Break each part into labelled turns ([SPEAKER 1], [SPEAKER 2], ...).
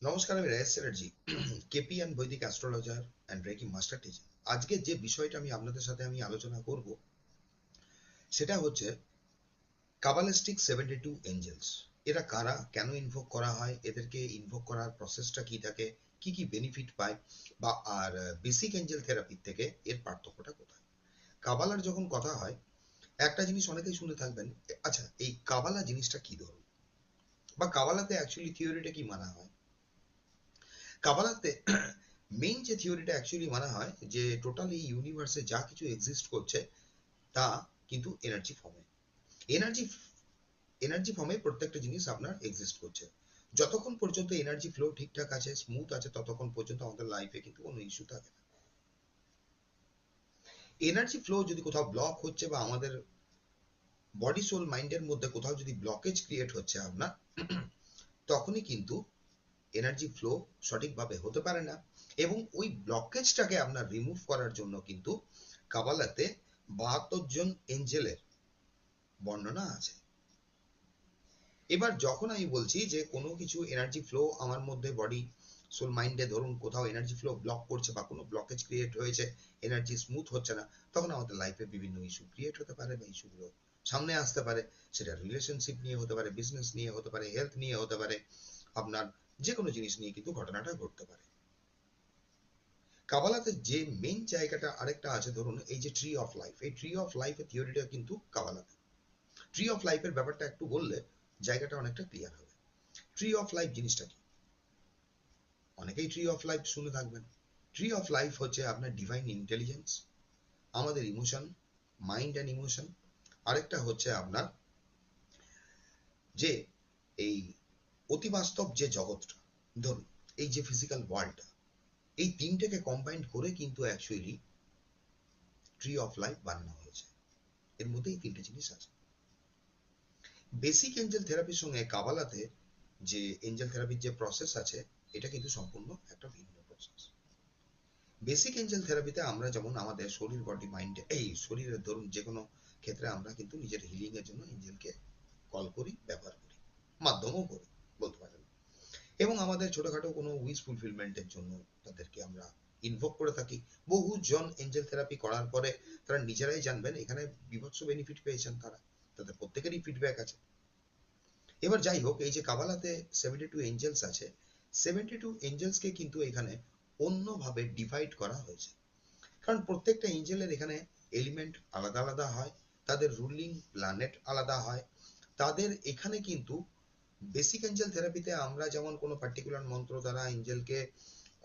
[SPEAKER 1] নমস্কার, আমি Rayesh Chatterjee, KP and বৈদিক astrologer and reiki master teacher. আজকে যে বিষয়টা আমি আপনাদের সাথে আলোচনা করব সেটা হচ্ছে কাবালিস্টিক 72 এঞ্জেলস। এরা কারা, কেন ইনভোক করা হয়, এদেরকে ইনভোক করার প্রসেসটা কি থাকে, কি কি বেনিফিট পায়, বা আর বেসিক এঞ্জেল থেরাপির থেকে এর পার্থক্যটা কোথায়। কাবালার যখন কথা হয়, একটা জিনিস অনেকেই শুনে থাকবেন। আচ্ছা, এই কাবালা জিনিসটা কি, ধরুন, বা কাবালাতে অ্যাকচুয়ালি থিওরিটা কি মানা হয়। কাবালাতে মেইন যে থিওরিটা অ্যাকচুয়ালি মানা হয় যে টোটাল এই ইউনিভার্সে যা কিছু এক্সিস্ট করছে তা কিন্তু এনার্জি ফর্মে, এনার্জি এনার্জি ফর্মে প্রত্যেকটা জিনিস আপনার এক্সিস্ট করছে। যতক্ষণ পর্যন্ত এনার্জি ফ্লো ঠিকঠাক আছে, স্মুথ আছে, ততক্ষণ পর্যন্ত আমাদের লাইফে কিন্তু কোনো ইস্যু থাকে না। এনার্জি ফ্লো যদি কোথাও ব্লক হচ্ছে, বা আমাদের বডি সোল মাইন্ডের মধ্যে কোথাও যদি ব্লকেজ ক্রিয়েট হচ্ছে আপনার, তখনই কিন্তু এনার্জি ফ্লো সঠিকভাবে হতে পারে না। এবং ওই ব্লকেজটাকে আপনার রিমুভ করার জন্য কিন্তু কাবালাতে 72 জন এঞ্জেলের বর্ণনা আছে। এবার যখন আমি বলছি যে কোনো কিছু এনার্জি ফ্লো আমার মধ্যে বডি সোল মাইন্ডে, ধরুন কোথাও এনার্জি ফ্লো ব্লক করছে বা কোনো ব্লকেজ ক্রিয়েট হয়েছে, এনার্জি স্মুথ হচ্ছে না, তখন আমাদের লাইফে বিভিন্ন ইস্যু ক্রিয়েট হতে পারে বা ইস্যুগুলো সামনে আসতে পারে। সেটা রিলেশনশিপ নিয়ে হতে পারে, বিজনেস নিয়ে হতে পারে, হেলথ নিয়ে হতে পারে, আপনার যে কোনো জিনিস নিয়ে কিন্তু ঘটনাটা ঘটতে পারে। কাবালাতে যে মেইন জায়গাটা আরেকটা আছে, ধরুন এই যে ট্রি অফ লাইফ, এই ট্রি অফ লাইফের থিওরিটা কিন্তু কাবালাতে। ট্রি অফ লাইফের ব্যাপারটা একটু বললে জায়গাটা অনেকটা ক্লিয়ার হবে। ট্রি অফ লাইফ জিনিসটা কি, অনেকেই ট্রি অফ লাইফ শুনে থাকবেন। ট্রি অফ লাইফ হচ্ছে আপনার ডিভাইন ইন্টেলিজেন্স, আমাদের ইমোশন, মাইন্ড অ্যান্ড ইমোশন। আরেকটা হচ্ছে আপনার যে এই অতিবাস্তব যে জগৎটা, ধরুন এই যে ফিজিক্যাল ওয়ার্ল্ডটা, এই তিনটেকে কম্বাইন্ড করে কিন্তু অ্যাকচুয়ালি ট্রি অফ লাইফ বানানো হয়েছে। এর মধ্যে এই তিনটে জিনিস আছে। বেসিক এঞ্জেল থেরাপির সঙ্গে কাবালাতে যে এঞ্জেল থেরাপির যে প্রসেস আছে, এটা কিন্তু সম্পূর্ণ একটা ভিন্ন প্রসেস। বেসিক এঞ্জেল থেরাপিতে আমরা যেমন আমাদের শরীর, বডি, মাইন্ডে, এই শরীরের ধরুন যে কোনো ক্ষেত্রে আমরা কিন্তু নিজের হিলিং এর জন্য এঞ্জেলকে কল করি, ব্যবহার করি, মাধ্যমও করি বলতে পারেন। এবং আমাদের ছোটখাটো কোনো উইশ ফুলফিলমেন্টের জন্য তাদেরকে আমরা ইনভোক করে থাকি। বহুজন এঞ্জেল থেরাপি করার পরে তারা নিজেরাই জানবেন এখানে বিভৎস বেনিফিট পেয়েছেন তারা, তাদের প্রত্যেকেরই ফিডব্যাক আছে। এবার যাই হোক, এই যে কাবালাতে 72 এঞ্জেলস আছে, 72 এঞ্জেলসকে কিন্তু এখানে অন্যভাবে ডিভাইড করা হয়েছে। কারণ প্রত্যেকটা এঞ্জেলের এখানে এলিমেন্ট আলাদা আলাদা হয়, তাদের রুলিং প্ল্যানেট আলাদা হয়। তাদের এখানে কিন্তু বেসিক এঞ্জেল থেরাপিতে আমরা যেমন কোনো পার্টিকুলার মন্ত্র দ্বারা এঞ্জেলকে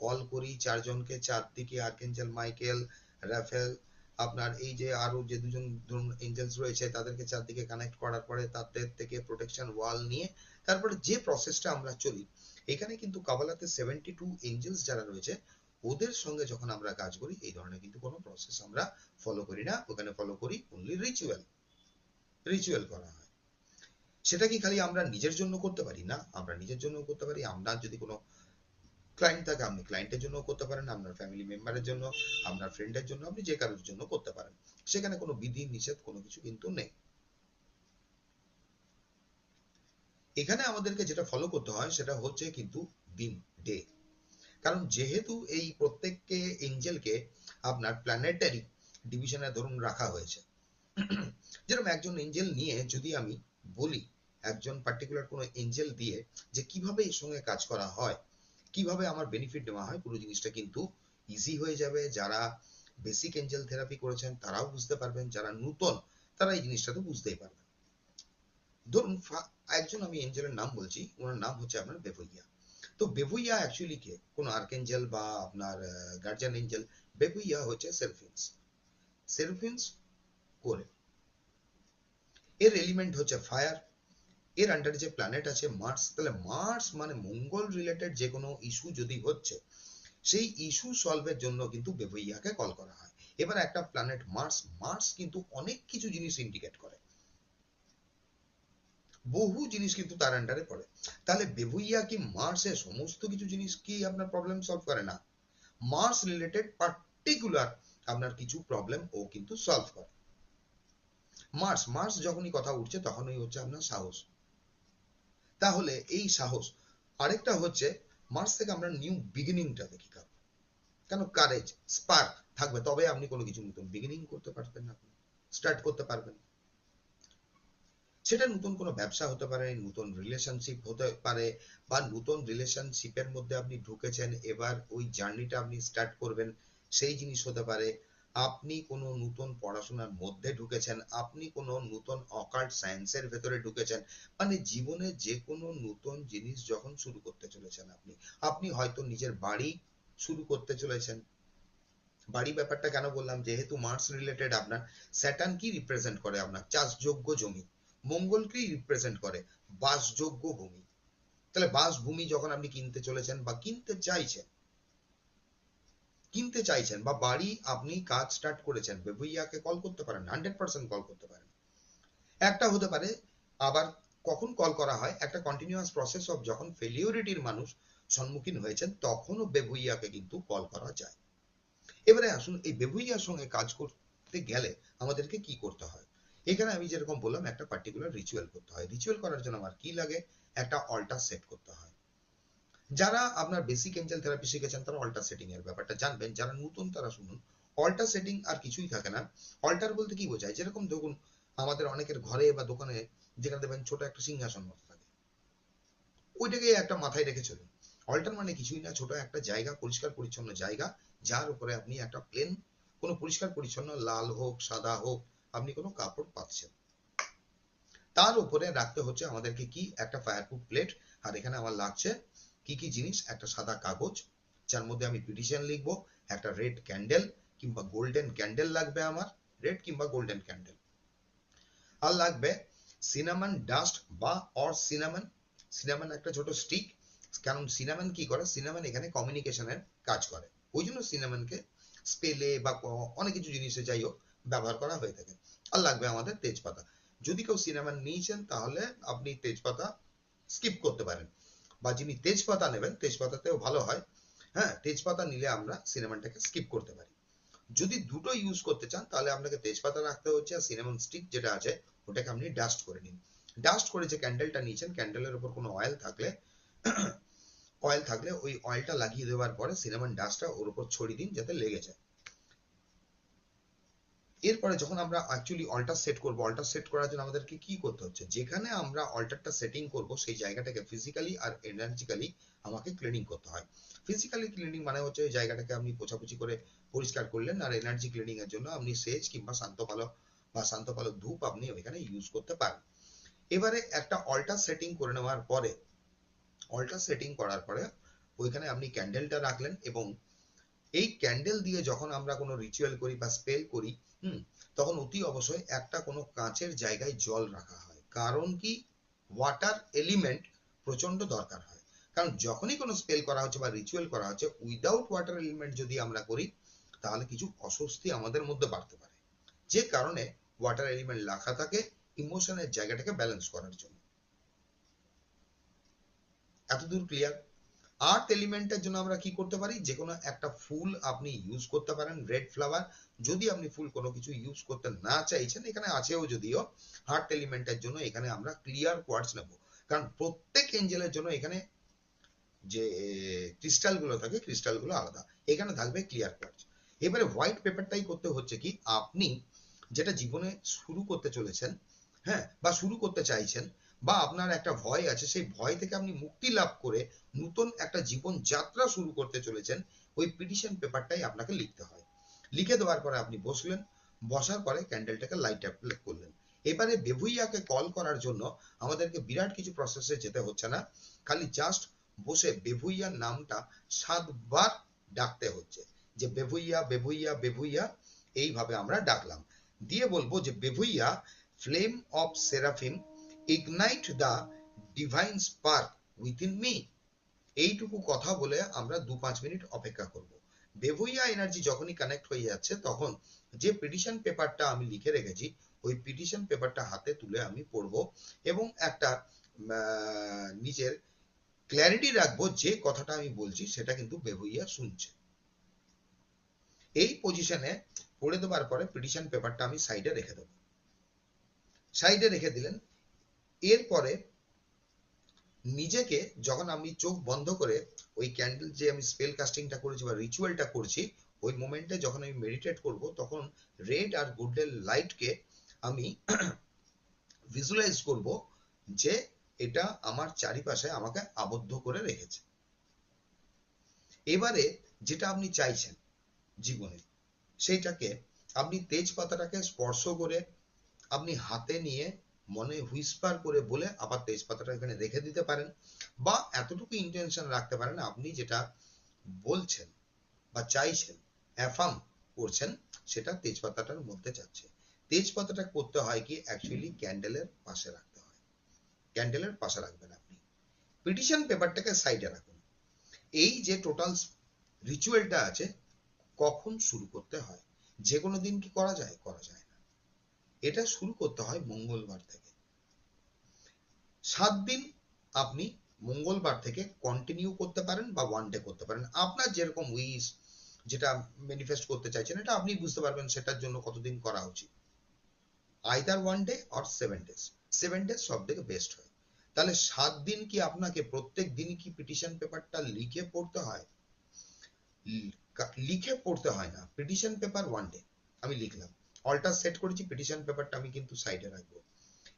[SPEAKER 1] কল করি, চারজনকে, চারদিকে আর্কেঞ্জেল মাইকেল, রাফেল, আপনার এই যে আরো যে দুজন ধরুন এঞ্জেলস রয়েছে, তাদেরকে চারদিকে কানেক্ট করার পরে তাদের থেকে প্রোটেকশন ওয়াল নিয়ে তারপরে যে প্রসেসটা আমরা চলি, এখানে কিন্তু কাবালাতে 72 এঞ্জেলস যারা রয়েছে ওদের সঙ্গে যখন আমরা কাজ করি, এই ধরনের কিন্তু কোনো প্রসেস আমরা ফলো করি না। ওখানে ফলো করি অনলি রিচুয়াল। রিচুয়াল করা হয়। সেটা কি খালি আমরা নিজের জন্য করতে পারি? না, আমরা নিজের জন্য করতে পারি। আপনার যদি কোনো ক্লায়েন্ট থাকে, আপনি ক্লায়েন্টের জন্য করতে পারেন, আপনার ফ্যামিলি মেম্বারের জন্য, আপনার ফ্রেন্ডের জন্য, আপনি যে কারোর জন্য করতে পারেন। সেখানে কোনো বিধি নিষেধ কোনো কিছু কিন্তু নেই। এখানে আমাদেরকে যেটা ফলো করতে হয় সেটা হচ্ছে কিন্তু দিন, ডে। কারণ যেহেতু এই প্রত্যেককে এঞ্জেলকে আপনার প্ল্যানেটারি ডিভিশনে ধরুন রাখা হয়েছে, যেরকম একজন এঞ্জেল নিয়ে যদি আমি বলি, একজন পার্টিকুলার কোনো এঞ্জেল দিয়ে যে কিভাবে এর সঙ্গে কাজ করা হয়, কিভাবে আমার বেনিফিট নেওয়া হয়, পুরো জিনিসটা কিন্তু ইজি হয়ে যাবে। যারা বেসিক এঞ্জেল থেরাপি করেছেন তারাও বুঝতে পারবেন, যারা নূতন তারা এই জিনিসটা তো বুঝতেই পারবেন। ধরুন একজন আমি এঞ্জেলের নাম বলছি, ওনার নাম হচ্ছে আপনার বেভুইয়া। তো বেভুইয়া অ্যাকচুয়ালি কে, কোন আর্কেঞ্জেল বা আপনার গার্জিয়ান এঞ্জেল? বেভুইয়া হচ্ছে সেরফিন্স। সেরফিন্স কোরে, এর এলিমেন্ট হচ্ছে ফায়ার। এর আন্ডারে যে প্ল্যানেট আছে মার্স, তাহলে মার্স মানে মঙ্গল রিলেটেড যে কোনো ইস্যু যদি হচ্ছে, সেই ইস্যু সলভের জন্য কিন্তু বেভুইয়াকে কল করা হয়। এবার একটা প্ল্যানেট মার্স, মার্স কিন্তু অনেক কিছু জিনিস ইন্ডিকেট করে, বহু জিনিস কিন্তু তার আন্ডারে পড়ে। তাহলে বেভুইয়া কি মার্সের সমস্ত কিছু জিনিস কি আপনার প্রবলেম সলভ করে? না, মার্স রিলেটেড পার্টিকুলার আপনার কিছু প্রবলেম ও কিন্তু সলভ করে। মার্স মার্স যখনই কথা উঠছে তখনই হচ্ছে আপনার সাহস। তাহলে এই সাহস। আরেকটা হচ্ছে মার্স থেকে আমরা নিউ বিগিনিংটা দেখি কেন কারেজ স্পার্ক থাকবে, তবে আপনি কোনো কিছু নতুন বিগিনিং করতে পারবেন, আপনি স্টার্ট করতে পারবেন। সেটা নতুন কোনো ব্যবসা হতে পারে, নতুন রিলেশনশিপ হতে পারে, বা নতুন রিলেশনশিপের মধ্যে আপনি ঢুকেছেন, এবার ওই জার্নিটা আপনি স্টার্ট করবেন, সেই জিনিস হতে পারে। আপনি কোনো নতুন পড়াশোনার মধ্যে ঢুকেছেন, আপনি কোনো নতুন অকাল্ট সায়েন্সের ভেতরে ঢুকেছেন, মানে জীবনে যে কোনো নতুন জিনিস যখন শুরু করতে চলেছেন আপনি, আপনি হয়তো নিজের বাড়ি শুরু করতে চলেছেন। বাড়ি ব্যাপারটা কেন বললাম, যেহেতু মার্স রিলেটেড, আপনার স্যাটার্ন কি রিপ্রেজেন্ট করে, আপনার চাষযোগ্য জমি, মঙ্গল কি রিপ্রেজেন্ট করে, বাসযোগ্য ভূমি। তাহলে বাসভূমি যখন আপনি কিনতে চলেছেন বা কিনতে চাইছেন বা বাড়ি আপনি কাজ স্টার্ট করেছেন, বেবুইয়াকে কল করতে পারেন, 100% কল করতে পারেন। একটা হতে পারে, আবার কখন কল করা হয়, একটা কন্টিনিউয়াস প্রসেস অফ যখন ফেলিওরিটির মানুষ সম্মুখীন হয়েছেন, তখনও বেবুইয়াকে কিন্তু কল করা যায়। এবারে আসুন, এই বেবুইয়ার সঙ্গে কাজ করতে গেলে আমাদেরকে কি করতে হয়। এখানে আমি যেরকম বললাম, একটা পার্টিকুলার রিচুয়াল করতে হয়। রিচুয়াল করার জন্য আমার কি লাগে, একটা অল্টার সেট করতে হয়। যারা আপনার বেসিক এঞ্জেল থেরাপি শিখেছেন তারা অল্টার সেটিং এর ব্যাপারটা জানবেন, যারা নতুন তারা শুনুন। অল্টার সেটিং আর কিছুই থাকে না। অল্টার বলতে কি বোঝায়, যেরকম ধরুন আমাদের অনেকের ঘরে বা দোকানে যেখানে দেখবেন ছোট একটা সিংহাসন মতো থাকে, ওইটাকে একটা মাথায় রেখে চলুন। অল্টার মানে কিছুই না, ছোট একটা জায়গা, পরিষ্কার পরিচ্ছন্ন জায়গা, যার উপরে আপনি একটা প্লেন কোনো পরিষ্কার পরিচ্ছন্ন লাল হোক সাদা হোক আপনি কোনো কাপড় পাচ্ছেন, তার উপরে রাখতে হচ্ছে আমাদেরকে কি, একটা ফায়ারপ্রুফ প্লেট। আর এখানে আমার লাগছে কি কি জিনিস, একটা সাদা কাগজ যার মধ্যে আমি পিটিশন লিখবো, একটা রেড ক্যান্ডেল কিংবা গোল্ডেন ক্যান্ডেল লাগবে আমার, রেড কিংবা গোল্ডেন ক্যান্ডেল। আর লাগবে সিনামন ডাস্ট বা অর সিনামন, সিনামন একটা ছোট স্টিক। কারণ সিনামন কি করে, সিনামন এখানে কমিউনিকেশনের কাজ করে, ওই জন্য সিনামনকে স্পেলে বা অনেক কিছু জিনিসে যাই হোক ব্যবহার করা হয়ে থাকে। আর লাগবে আমাদের তেজপাতা। যদি কেউ সিনামন নিয়েছেন তাহলে আপনি তেজপাতা স্কিপ করতে পারেন, বা যিনি তেজপাতা নেবেন তেজপাতাতেও ভালো হয়। হ্যাঁ, তেজপাতা নিলে আমরা সিনামনটাকে স্কিপ করতে পারি। যদি দুটো ইউজ করতে চান তাহলে আপনাকে তেজপাতা রাখতে হচ্ছে, আর সিনামন স্টিক যেটা আছে ওটাকে আপনি ডাস্ট করে নিন। ডাস্ট করে যে ক্যান্ডেলটা নিয়েছেন, ক্যান্ডেলের উপর কোনো অয়েল থাকলে ওই অয়েলটা লাগিয়ে দেওয়ার পরে সিনামন ডাস্টটা ওর উপর ছড়িয়ে দিন যাতে লেগে যায়। এরপরে যখন আমরা অ্যাকচুয়ালি অল্টার সেট করব, অল্টার সেট করার জন্য আমাদেরকে কি করতে হচ্ছে, যেখানে আমরা অল্টারটা সেটিং করব সেই জায়গাটাকে ফিজিক্যালি আর এনার্জিক্যালি আমাকে ক্লিনিং করতে হয়। ফিজিক্যালি ক্লিনিং মানে হচ্ছে ওই জায়গাটাকে আপনি পোছাপুছি করে পরিষ্কার করলেন, আর এনার্জি ক্লিনিং এর জন্য আপনি সেজ কিংবা শান্তপালো ধূপ আপনি ওইখানে ইউজ করতে পারেন। এবারে একটা অল্টার সেটিং করে নেওয়ার পরে, অল্টার সেটিং করার পরে ওইখানে আপনি ক্যান্ডেলটা রাখলেন, এবং এই ক্যান্ডেল দিয়ে যখন আমরা কোনো রিচুয়াল করি বা স্পেল করি, তখন অতি অবশ্যই একটা কোনো কাঁচের জায়গায় জল রাখা হয়। কারণ কি, ওয়াটার এলিমেন্ট প্রচন্ড দরকার হয়। কারণ যখনই কোনো স্পেল করা হচ্ছে বা রিচুয়াল করা হচ্ছে উইদাউট ওয়াটার এলিমেন্ট যদি আমরা করি, তাহলে কিছু অস্বস্তি আমাদের মধ্যে বাড়তে পারে, যে কারণে ওয়াটার এলিমেন্ট রাখা থাকে ইমোশনের জায়গাটাকে ব্যালেন্স করার জন্য। এতদূর ক্লিয়ার? আর্থ এলিমেন্টের জন্য আমরা কি করতে পারি, যে কোনো একটা ফুল আপনি ইউজ করতে পারেন, রেড ফ্লাওয়ার। যদি আপনি ফুল কোনো কিছু ইউজ করতে না চাইছেন, এখানে আছেও যদিও, আর্থ এলিমেন্টের জন্য এখানে আমরা ক্লিয়ার কোয়ার্টজ নেব। কারণ প্রত্যেক এঞ্জেলের জন্য এখানে যে ক্রিস্টাল গুলো থাকে, ক্রিস্টাল গুলো আলাদা, এখানে থাকবে ক্লিয়ার কোয়ার্টজ। এবারে হোয়াইট পেপারটাই করতে হচ্ছে কি, আপনি যেটা জীবনে শুরু করতে চলেছেন, হ্যাঁ, বা শুরু করতে চাইছেন, বা আপনার একটা ভয় আছে, সেই ভয় থেকে আপনি মুক্তি লাভ করে নতুন একটা জীবন যাত্রা শুরু করতে চলেছেন, ওই পিটিশন পেপারটাই আপনাকে লিখতে হয়। লিখে দেওয়ার পরে আপনি বসলেন, বসার পরে ক্যান্ডেলটাকে লাইট অ্যাপ্লাই করলেন। এবারে বেবুইয়াকে কল করার জন্য আমাদেরকে বিরাট কিছু প্রসেসে যেতে হচ্ছে না, খালি জাস্ট বসে বেবুইয়ার নামটা 7 বার ডাকতে হচ্ছে, যে বেবুইয়া বেবুইয়া বেবুইয়া, এইভাবে আমরা ডাকলাম। দিয়ে বলবো যে বেবুইয়া, flame of seraphim, ignite the divine spark within me. এইটুকু কথা বলে আমরা 2-5 মিনিট অপেক্ষা করব। বেবুইয়া এনার্জি যখনই কানেক্ট হয়ে যাচ্ছে, তখন যে পিটিশন পেপারটা আমি লিখে রেখেছি ওই পিটিশন পেপারটা হাতে তুলে আমি পড়বো, এবং একটা নিজের ক্ল্যারিটি রাখবো যে কথাটা আমি বলছি সেটা কিন্তু বেবুইয়া শুনছে। এই পজিশনে পড়ে দেওয়ার পরে পিটিশন পেপারটা আমি সাইডে রেখে দেবো। সাইডে রেখে দিলেন, এরপরে নিজেকে যখন আপনি চোখ বন্ধ করে ওই ক্যান্ডেল যে আমি স্পেল কাস্টিংটা করেছি বা রিচুয়ালটা করছি, ওই মোমেন্টে যখন আমি মেডিটেট করব তখন রেড আর গোল্ডেন লাইটকে আমি ভিজুয়ালাইজ করব যে এটা আমার চারিপাশে আমাকে আবদ্ধ করে রেখেছে। এবারে যেটা আপনি চাইছেন জীবনে, সেইটাকে আপনি তেজপাতাটাকে স্পর্শ করে আপনি হাতে নিয়ে মনে হুইসপার করে বলে আবার তেজপাতাটা এখানে রেখে দিতে পারেন, বা এতটুকু ইন্টেনশন রাখতে পারেন আপনি যেটা বলছেন বা চাইছেন, অ্যাফার্ম করছেন, সেটা তেজপাতাটার মধ্যে যাচ্ছে। তেজপাতাটা করতে হয় কি অ্যাকচুয়ালি ক্যান্ডেলের পাশে রাখতে হয়, ক্যান্ডেলের পাশে রাখবেন আপনি, পিটিশন পেপারটাকে সাইডে রাখুন। এই যে টোটাল রিচুয়ালটা আছে, কখন শুরু করতে হয়? যে কোনো দিন কি করা যায়? করা যায় না। এটা শুরু করতে হয় মঙ্গলবার থেকে। 7 দিন আপনি মঙ্গলবার থেকে কন্টিনিউ করতে পারেন বা ওয়ান ডে করতে পারেন, আপনার যেরকম উইশ, যেটা ম্যানিফেস্ট করতে চাইছেন এটা আপনি বুঝতে পারবেন সেটার জন্য কতদিন করা উচিত। Either one day or 7 days, 7 days সব থেকে বেস্ট হয়। তাহলে 7 দিন কি আপনাকে প্রত্যেক দিন কি পিটিশন পেপারটা লিখে পড়তে হয়? লিখে পড়তে হয় না, পিটিশন পেপার ওয়ান ডে আমি লিখলাম, অল্টার সেট করেছি, পিটিশন পেপারটা আমি কিন্তু সাইডে রাখবো।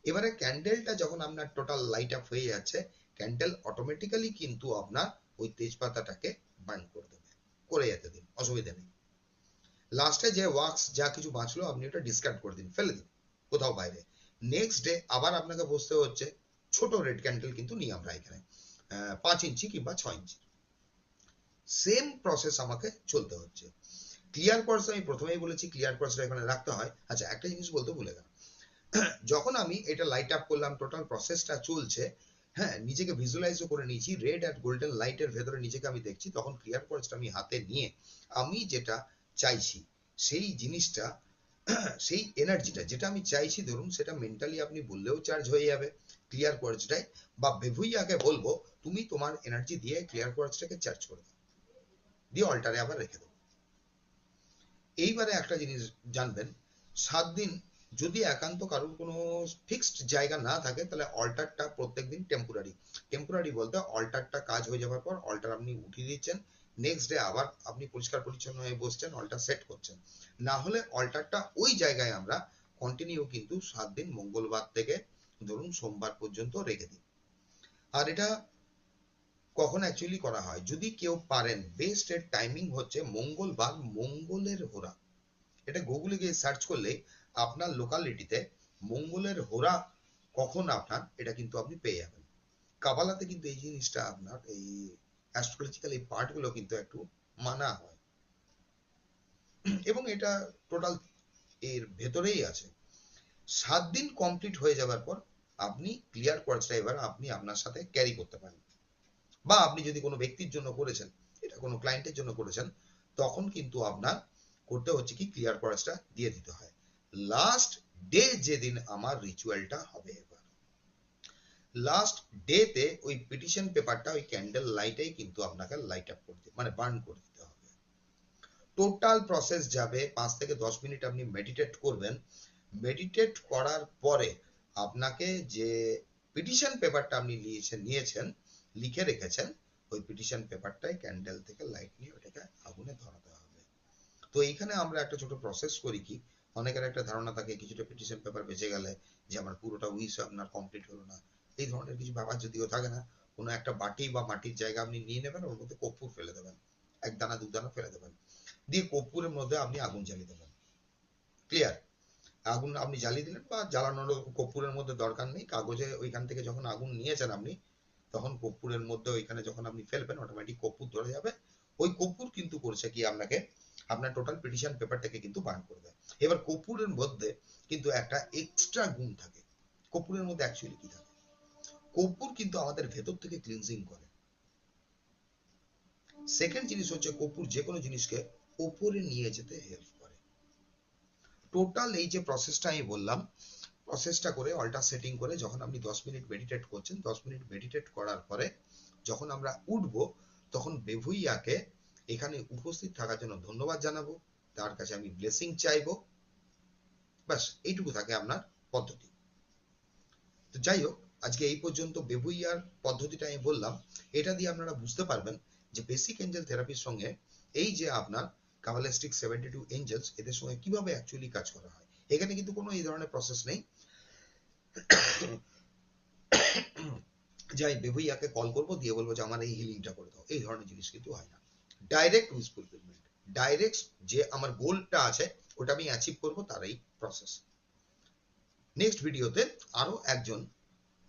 [SPEAKER 1] এবারে ক্যান্ডেলটা যখন আপনার টোটাল লাইট আপ হয়ে যাচ্ছে, ক্যান্ডেল অটোমেটিক্যালি কিন্তু আপনার ওই তেজপাতাটাকে বার্ন করে দেবে, করে যেতে দিন, অসুবিধা নেই। লাস্টে যে ওয়াক্স যা কিছু বাঁচলো আপনি ওটা ডিসকার্ড করে দিন, ফেলে দিন কোথাও বাইরে। নেক্সট ডে আবার আপনাকে বসতে হচ্ছে, ছোট রেড ক্যান্ডেল কিন্তু নিই আমরা এখানে 5 ইঞ্চি কিংবা 6 ইঞ্চি, সেম প্রসেস আমাকে চলতে হচ্ছে। ক্লিয়ার কোয়ার্টজ আমি প্রথমেই বলেছি ক্লিয়ার কোয়ার্টজটা এখানে রাখতে হয়। আচ্ছা, একটা জিনিস বলতে ভুলে গেলাম, যখন আমি এটা লাইট আপ করলাম, টোটাল প্রসেসটা চলছে, হ্যাঁ, নিজেকে ভিজুয়ালাইজও করে নিয়েছি, রেড আর গোল্ডেন লাইটের ভেতরে নিজেকে আমি দেখছি, তখন ক্লিয়ার কোয়ার্টজটা আমি হাতে নিয়ে আমি যেটা চাইছি সেই জিনিসটা, সেই এনার্জিটা যেটা আমি চাইছি, ধরুন সেটা মেন্টালি আপনি বললেও চার্জ হয়ে যাবে ক্লিয়ার কোয়ার্টজটাই, বা বেভুইয়াকে বলবো তুমি তোমার এনার্জি দিয়ে ক্লিয়ার কোয়ার্টজটাকে চার্জ করে দাও, দিয়ে অল্টারে আবার রেখে দেবো। এইবারে একটা জিনিস জানবেন, 7 দিন যদি একান্ত কারোর কোনো ফিক্সড জায়গা না থাকে, তাহলে অল্টারটা প্রত্যেকদিন টেম্পোরারি, টেম্পোরারি বলতে অল্টারটা কাজ হয়ে যাওয়ার পর অল্টার আপনি উঠিয়ে দিচ্ছেন, নেক্সট ডে আবার আপনি পরিষ্কার পরিচ্ছন্ন হয়ে বসছেন, অল্টার সেট করছেন। না হলে অল্টারটা ওই জায়গায় আমরা কন্টিনিউ কিন্তু 7 দিন মঙ্গলবার থেকে ধরুন সোমবার পর্যন্ত রেখে দিই। আর এটা কখন অ্যাকচুয়ালি করা হয়, যদি কেউ পারেন, বেস্ট এর টাইমিং হচ্ছে মঙ্গলবার, মঙ্গলের হোরা, এটা গুগলে গিয়ে সার্চ করলে আপনার লোকালিটিতে মঙ্গলের হোরা কখন আপনার, এটা কিন্তু আপনি পেয়ে যাবেন। কাবালাতে কিন্তু এই জিনিসটা আপনার এই অ্যাস্ট্রোলজিক্যাল এই পার্টগুলো কিন্তু একটু মানা হয়, এবং এটা টোটাল এর ভেতরেই আছে। 7 দিন কমপ্লিট হয়ে যাবার পর আপনি ক্লিয়ার কোয়ার্টজটা এবার আপনি আপনার সাথে ক্যারি করতে পারেন, বা আপনি যদি কোনো ব্যক্তির জন্য করেছেন, এটা কোনো ক্লায়েন্টের জন্য করেছেন, তখন কিন্তু আপনার করতে হচ্ছে কি ক্লিয়ার কোয়ার্টজটা দিয়ে দিতে হয়। লাস্ট ডে যেদিন আমার রিচুয়ালটা হবে, এবার লাস্ট ডেতে ওই পিটিশন পেপারটা ওই ক্যান্ডেল লাইটেই কিন্তু আপনাকে লাইট আপ করতে, মানে বার্ন করে দিতে হবে। টোটাল প্রসেস যাবে 5 থেকে 10 মিনিট আপনি মেডিটেট করবেন, মেডিটেট করার পরে আপনাকে যে পিটিশন পেপারটা আপনি নিয়েছেন লিখে রেখেছেন, ওই পিটিশন পেপারটাই ক্যান্ডেল থেকে লাইট নিয়ে ওটাকে আগুনে ধরাতে হবে। তো এইখানে আমরা একটা ছোট প্রসেস করি কি, অনেকের একটা ধারণা থাকে কিছুটা পিটিশন পেপার বেঁচে গেলে যে আমার পুরোটা উইশ আপনার কমপ্লিট হলো না, এই ধরনের কিছু ব্যাপার যদিও থাকে না। কোনো একটা বাটি বা মাটির জায়গা আপনি নিয়ে নেবেন, ওর মধ্যে কর্পূর ফেলে দেবেন, 1 দানা 2 দানা ফেলে দেবেন, দিয়ে কর্পূরের মধ্যে আপনি আগুন জ্বালিয়ে দেবেন। ক্লিয়ার? আগুন আপনি জ্বালিয়ে দিলেন, বা জ্বালানোর কর্পূরের মধ্যে দরকার নেই, কাগজে ওইখান থেকে যখন আগুন নিয়েছেন আপনি, তখন কর্পূরের মধ্যে ওইখানে যখন আপনি ফেলবেন অটোমেটিক কর্পূর ধরে যাবে। ওই কর্পূর কিন্তু করছে কি আপনাকে, আপনার টোটাল পিটিশন পেপারটাকে কিন্তু বার্ন করে দেয়। এবার কর্পূরের মধ্যে কিন্তু একটা এক্সট্রা গুণ থাকে। কর্পূরের মধ্যে অ্যাকচুয়ালি কি থাকে, কর্পূর কিন্তু আমাদের ভেতর থেকে ক্লিনজিং করে। সেকেন্ড জিনিস হচ্ছে কর্পূর যে কোনো জিনিসকে ওপরে নিয়ে যেতে হেল্প করে। টোটাল এই যে প্রসেসটা আমি বললাম, প্রসেসটা করে অল্টার সেটিং করে যখন আপনি 10 মিনিট মেডিটেট করছেন, 10 মিনিট মেডিটেট করার পরে যখন আমরা উঠবো, তখন বেভুইয়াকে এখানে উপস্থিত থাকার জন্য ধন্যবাদ জানাবো, তার কাছে আমি ব্লেসিং চাইবো, ব্যাস এইটুকু থাকে আপনার পদ্ধতি। তো যাই হোক, আজকে এই পর্যন্ত বেভুইয়ার পদ্ধতিটা আমি বললাম, এটা দিয়ে আপনারা বুঝতে পারবেন যে বেসিক এঞ্জেল থেরাপির সঙ্গে এই যে আপনার কাবালিস্টিক 72 এঞ্জেলস এদের সঙ্গে কিভাবে অ্যাকচুয়ালি কাজ করা হয়। এখানে কিন্তু কোনো এই ধরনের প্রসেস নেই যে আমি বেভুইয়াকে কল করবো, দিয়ে বলবো যে আমার এই হিলিংটা করে দাও, এই ধরনের জিনিস কিন্তু হয় না। ডাইরেক্ট উইশ ফুলফিলমেন্ট, ডাইরেক্ট যে আমার গোলটা আছে ওটা আমি অ্যাচিভ করবো, তার এই প্রসেস। নেক্সট ভিডিওতে আরো একজন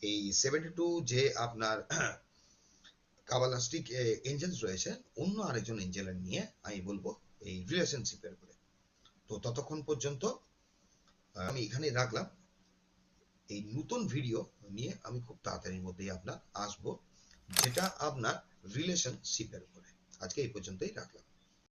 [SPEAKER 1] এই 72 যে আপনার কাবালিস্টিক এঞ্জেলস রয়েছে, অন্য আরেকজন এঞ্জেলের নিয়ে আমি বলবো এই রিলেশনশিপের উপরে। তো ততক্ষণ পর্যন্ত আমি এখানে রাখলাম। এই নতুন ভিডিও নিয়ে আমি খুব তাড়াতাড়ির মধ্যেই আপনার আসবো, যেটা আপনার রিলেশনশিপের উপরে। আজকে এই পর্যন্তই রাখলাম।